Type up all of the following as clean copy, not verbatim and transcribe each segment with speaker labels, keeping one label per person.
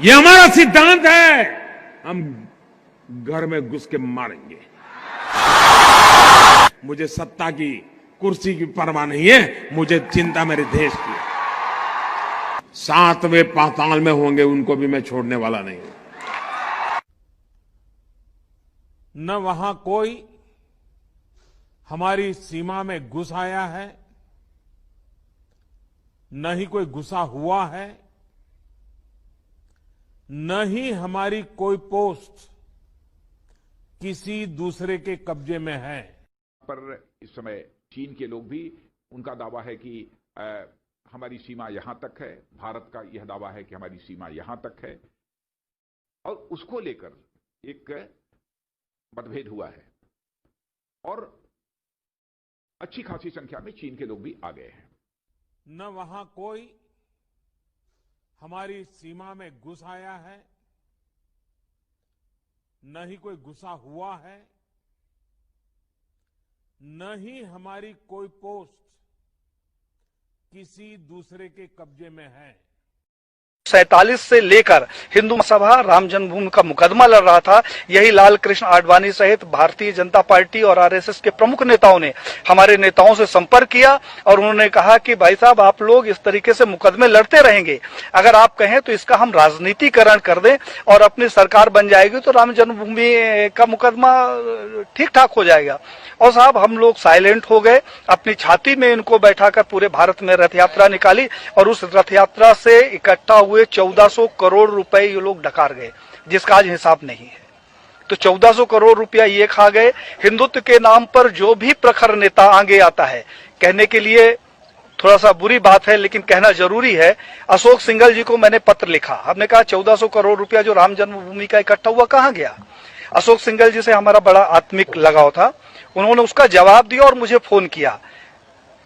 Speaker 1: ये हमारा सिद्धांत है, हम घर में घुस के मारेंगे। मुझे सत्ता की कुर्सी की परवाह नहीं है, मुझे चिंता मेरे देश की। 7वें पाताल में होंगे उनको भी मैं छोड़ने वाला नहीं हूं। न वहां कोई हमारी सीमा में घुस आया है, न ही कोई घुसा हुआ है, न ही हमारी कोई पोस्ट किसी दूसरे के कब्जे में है।
Speaker 2: पर इस समय चीन के लोग भी, उनका दावा है कि हमारी सीमा यहां तक है, भारत का यह दावा है कि हमारी सीमा यहां तक है, और उसको लेकर एक मतभेद हुआ है और अच्छी खासी संख्या में चीन के लोग भी आ गए हैं।
Speaker 1: न वहां कोई हमारी सीमा में घुस आया है, न ही कोई घुसा हुआ है, न ही हमारी कोई पोस्ट किसी दूसरे के कब्जे में है।
Speaker 3: 47 से लेकर हिंदू सभा राम जन्मभूमि का मुकदमा लड़ रहा था। यही लाल कृष्ण आडवाणी सहित भारतीय जनता पार्टी और आरएसएस के प्रमुख नेताओं ने हमारे नेताओं से संपर्क किया और उन्होंने कहा कि भाई साहब, आप लोग इस तरीके से मुकदमे लड़ते रहेंगे, अगर आप कहें तो इसका हम राजनीतिकरण कर दें और अपनी सरकार बन जाएगी तो राम जन्मभूमि का मुकदमा ठीक ठाक हो जाएगा। और साहब, हम लोग साइलेंट हो गए, अपनी छाती में इनको बैठाकर पूरे भारत में रथ यात्रा निकाली और उस रथ यात्रा से इकट्ठा हुए 1400 करोड़ रुपए ये लोग डकार गए, जिसका आज हिसाब नहीं है। तो 1400 करोड़ रुपया ये खा गए। हिंदुत्व के नाम पर जो भी प्रखर नेता आगे आता है, कहने के लिए थोड़ा सा बुरी बात है लेकिन कहना जरूरी है, अशोक सिंघल जी को मैंने पत्र लिखा। हमने कहा 1400 करोड़ रुपया जो राम जन्मभूमि का इकट्ठा हुआ कहां गया। अशोक सिंघल जी से हमारा बड़ा आत्मिक लगाव था। उन्होंने उसका जवाब दिया और मुझे फोन किया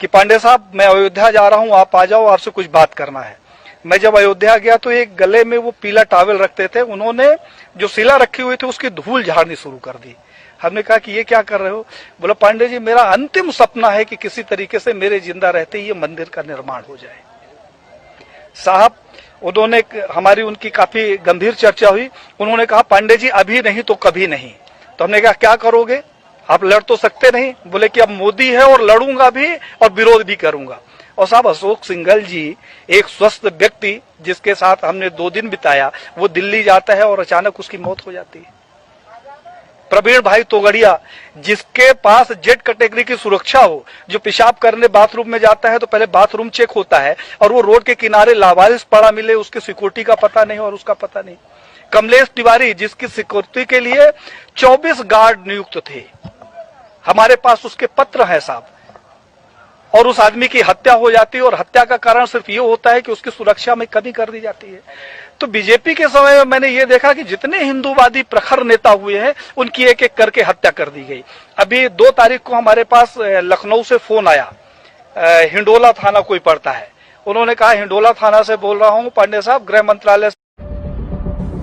Speaker 3: कि पांडे साहब, मैं अयोध्या जा रहा हूं, आप आ जाओ, आपसे कुछ बात करना है। मैं जब अयोध्या गया तो एक गले में वो पीला टॉवल रखते थे, उन्होंने जो शिला रखी हुई थी उसकी धूल झाड़नी शुरू कर दी। हमने कहा कि ये क्या कर रहे हो। बोला, पांडे जी, मेरा अंतिम सपना है कि किसी तरीके से मेरे जिंदा रहते ही ये मंदिर का निर्माण हो जाए। साहब, उन्होंने हमारी उनकी काफी गंभीर चर्चा हुई। उन्होंने कहा, पांडे जी, अभी नहीं तो कभी नहीं। तो हमने कहा, क्या करोगे, आप लड़ तो सकते नहीं। बोले कि अब मोदी है और लड़ूंगा भी और विरोध भी करूंगा। और साहब, अशोक सिंघल जी एक स्वस्थ व्यक्ति जिसके साथ हमने 2 दिन बिताया, वो दिल्ली जाता है और अचानक उसकी मौत हो जाती है। प्रवीण भाई तोगड़िया, जिसके पास जेड कैटेगरी की सुरक्षा हो, जो पेशाब करने बाथरूम में जाता है तो पहले बाथरूम चेक होता है और वो रोड के किनारे लावारिस पड़ा मिले, उसकी सिक्योरिटी का पता नहीं और उसका पता नहीं। कमलेश तिवारी, जिसकी सिक्योरिटी के लिए 24 गार्ड नियुक्त थे, हमारे पास उसके पत्र हैं साहब, और उस आदमी की हत्या हो जाती है और हत्या का कारण सिर्फ ये होता है कि उसकी सुरक्षा में कमी कर दी जाती है। तो बीजेपी के समय में मैंने ये देखा कि जितने हिंदूवादी प्रखर नेता हुए हैं, उनकी एक एक करके हत्या कर दी गई। अभी 2 तारीख को हमारे पास लखनऊ से फोन आया, हिंडोला थाना कोई पड़ता है, उन्होंने कहा, हिंडोला थाना से बोल रहा हूँ पांडे साहब, गृह मंत्रालय।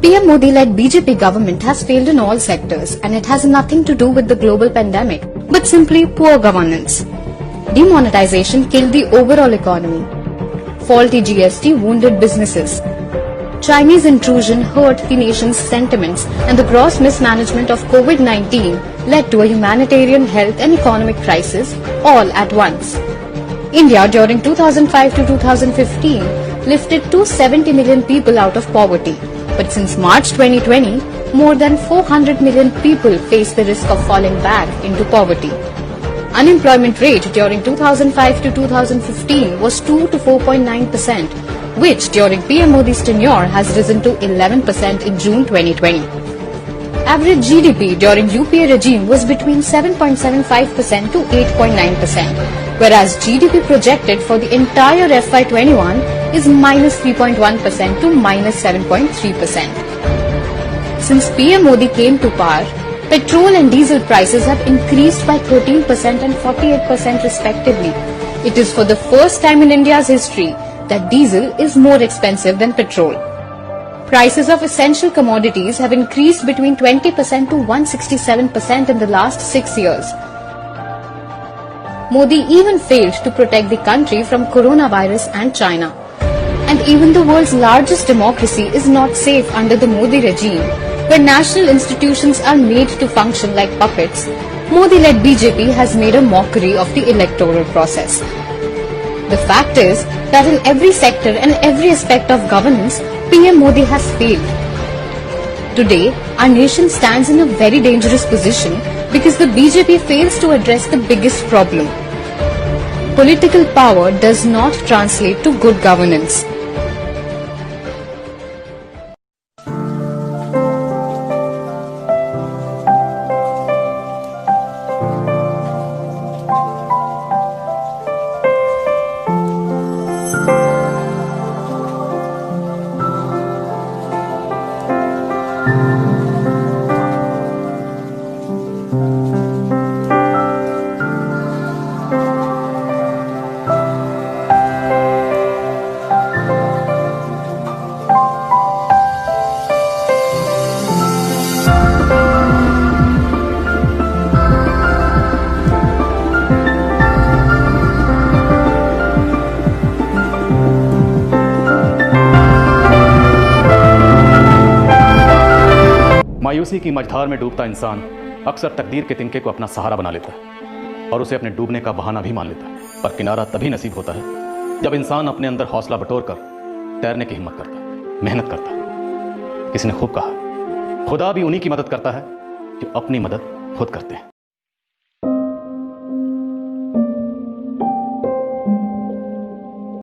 Speaker 4: PM Modi-led BJP government has failed in all sectors and it has nothing to do with the global pandemic, but simply poor governance. Demonetization killed the overall economy. Faulty GST wounded businesses. Chinese intrusion hurt the nation's sentiments and the gross mismanagement of COVID-19 led to a humanitarian, health and economic crisis all at once. India during 2005 to 2015 lifted 270 million people out of poverty. But since March 2020, more than 400 million people face the risk of falling back into poverty. Unemployment rate during 2005 to 2015 was 2 to 4.9%, which during PM Modi's tenure has risen to 11% in June 2020. Average GDP during UPA regime was between 7.75% to 8.9%, whereas GDP projected for the entire FY21 is minus 3.1% to minus 7.3%. Since PM Modi came to power, petrol and diesel prices have increased by 13% and 48% respectively. It is for the first time in India's history that diesel is more expensive than petrol. Prices of essential commodities have increased between 20% to 167% in the last 6 years. Modi even failed to protect the country from coronavirus and China. And even the world's largest democracy is not safe under the Modi regime, where national institutions are made to function like puppets. Modi-led BJP has made a mockery of the electoral process. The fact is that in every sector and every aspect of governance, PM Modi has failed. Today, our nation stands in a very dangerous position because the BJP fails to address the biggest problem. Political power does not translate to good governance.
Speaker 5: मायूसी की मझधार में डूबता इंसान अक्सर तकदीर के तिनके को अपना सहारा बना लेता है और उसे अपने डूबने का बहाना भी मान लेता है। पर किनारा तभी नसीब होता है जब इंसान अपने अंदर हौसला बटोर कर तैरने की हिम्मत करता, मेहनत करता। किसी ने खूब कहा, खुदा भी उन्हीं की मदद करता है जो अपनी मदद खुद करते हैं।